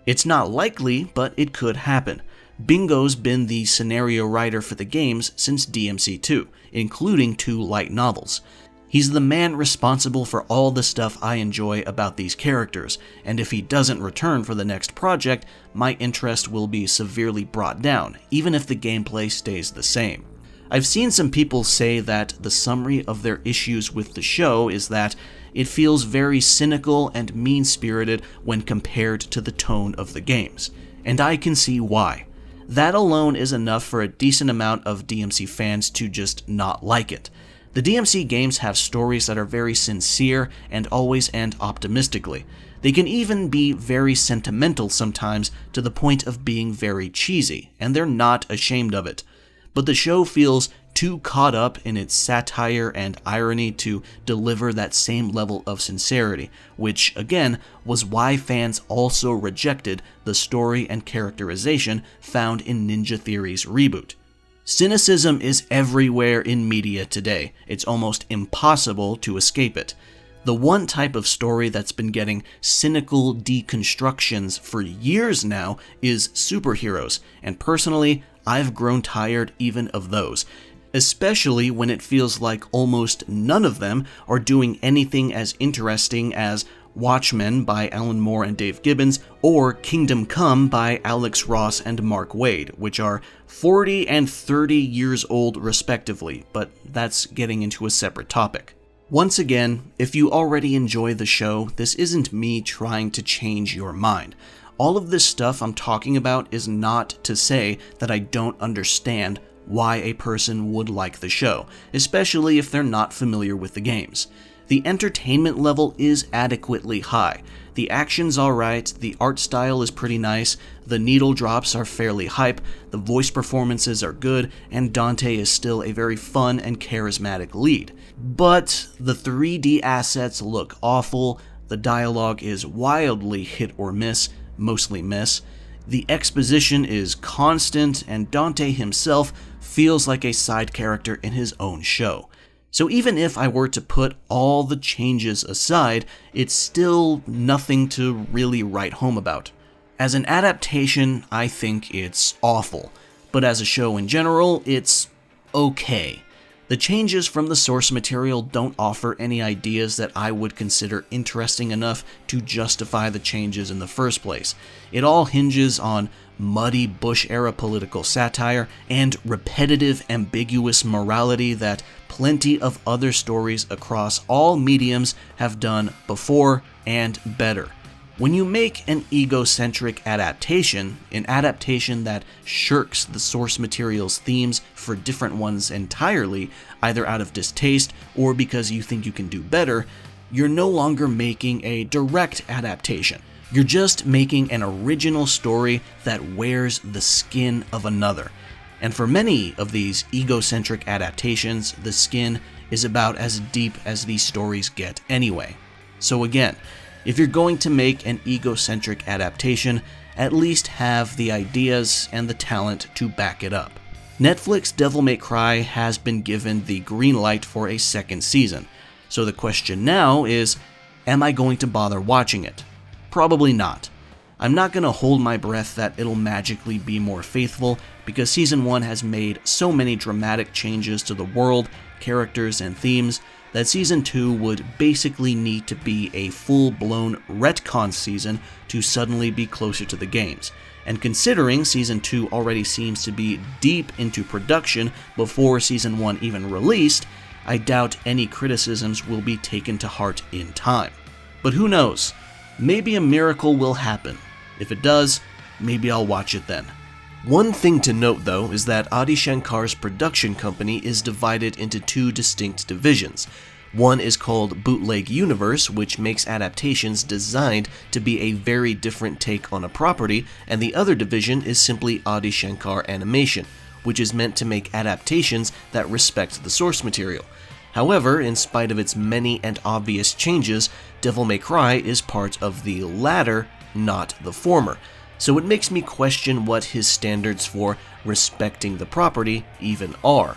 It's not likely, but it could happen. Bingo's been the scenario writer for the games since DMC2, including 2 light novels. He's the man responsible for all the stuff I enjoy about these characters, and if he doesn't return for the next project, my interest will be severely brought down, even if the gameplay stays the same. I've seen some people say that the summary of their issues with the show is that it feels very cynical and mean-spirited when compared to the tone of the games, and I can see why. That alone is enough for a decent amount of DMC fans to just not like it. The DMC games have stories that are very sincere and always end optimistically. They can even be very sentimental sometimes to the point of being very cheesy, and they're not ashamed of it. But the show feels too caught up in its satire and irony to deliver that same level of sincerity, which, again, was why fans also rejected the story and characterization found in Ninja Theory's reboot. Cynicism is everywhere in media today. It's almost impossible to escape it. The one type of story that's been getting cynical deconstructions for years now is superheroes, and personally, I've grown tired even of those, especially when it feels like almost none of them are doing anything as interesting as Watchmen by Alan Moore and Dave Gibbons, or Kingdom Come by Alex Ross and Mark Waid, which are 40 and 30 years old respectively, but that's getting into a separate topic. Once again, if you already enjoy the show, this isn't me trying to change your mind. All of this stuff I'm talking about is not to say that I don't understand why a person would like the show, especially if they're not familiar with the games. The entertainment level is adequately high. The action's alright, the art style is pretty nice, the needle drops are fairly hype, the voice performances are good, and Dante is still a very fun and charismatic lead. But the 3D assets look awful, the dialogue is wildly hit or miss, mostly miss, the exposition is constant, and Dante himself feels like a side character in his own show. So even if I were to put all the changes aside, it's still nothing to really write home about. As an adaptation, I think it's awful, but as a show in general, it's okay. The changes from the source material don't offer any ideas that I would consider interesting enough to justify the changes in the first place. It all hinges on muddy Bush-era political satire and repetitive, ambiguous morality that plenty of other stories across all mediums have done before and better. When you make an egocentric adaptation, an adaptation that shirks the source material's themes for different ones entirely, either out of distaste or because you think you can do better, you're no longer making a direct adaptation. You're just making an original story that wears the skin of another. And for many of these egocentric adaptations, the skin is about as deep as these stories get anyway. So again, if you're going to make an egocentric adaptation, at least have the ideas and the talent to back it up. Netflix Devil May Cry has been given the green light for a second season, so the question now is, am I going to bother watching it? Probably not. I'm not going to hold my breath that it'll magically be more faithful, because Season 1 has made so many dramatic changes to the world, characters, and themes that Season 2 would basically need to be a full-blown retcon season to suddenly be closer to the games. And considering Season 2 already seems to be deep into production before Season 1 even released, I doubt any criticisms will be taken to heart in time. But who knows? Maybe a miracle will happen. If it does, maybe I'll watch it then. One thing to note though is that Adi Shankar's production company is divided into 2 distinct divisions. One is called Bootleg Universe, which makes adaptations designed to be a very different take on a property, and the other division is simply Adi Shankar Animation, which is meant to make adaptations that respect the source material. However, in spite of its many and obvious changes, Devil May Cry is part of the latter, not the former, so it makes me question what his standards for respecting the property even are.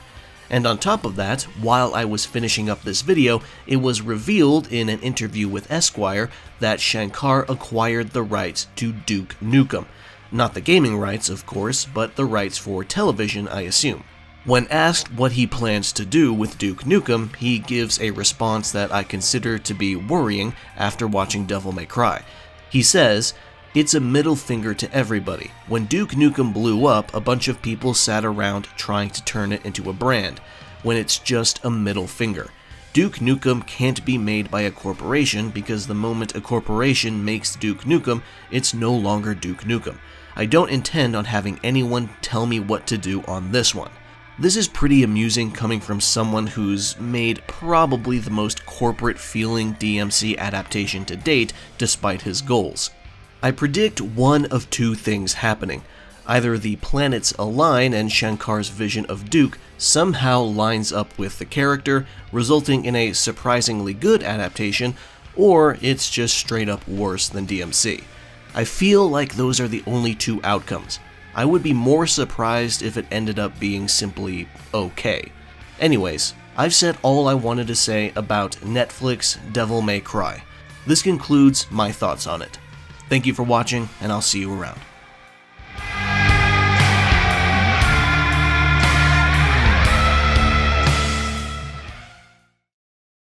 And on top of that, while I was finishing up this video, it was revealed in an interview with Esquire that Shankar acquired the rights to Duke Nukem. Not the gaming rights, of course, but the rights for television, I assume. When asked what he plans to do with Duke Nukem, he gives a response that I consider to be worrying after watching Devil May Cry. He says, "It's a middle finger to everybody. When Duke Nukem blew up, a bunch of people sat around trying to turn it into a brand, when it's just a middle finger. Duke Nukem can't be made by a corporation because the moment a corporation makes Duke Nukem, it's no longer Duke Nukem. I don't intend on having anyone tell me what to do on this one." This is pretty amusing coming from someone who's made probably the most corporate-feeling DMC adaptation to date despite his goals. I predict one of two things happening. Either the planets align and Shankar's vision of Duke somehow lines up with the character, resulting in a surprisingly good adaptation, or it's just straight up worse than DMC. I feel like those are the only two outcomes. I would be more surprised if it ended up being simply okay. Anyways, I've said all I wanted to say about Netflix Devil May Cry. This concludes my thoughts on it. Thank you for watching, and I'll see you around.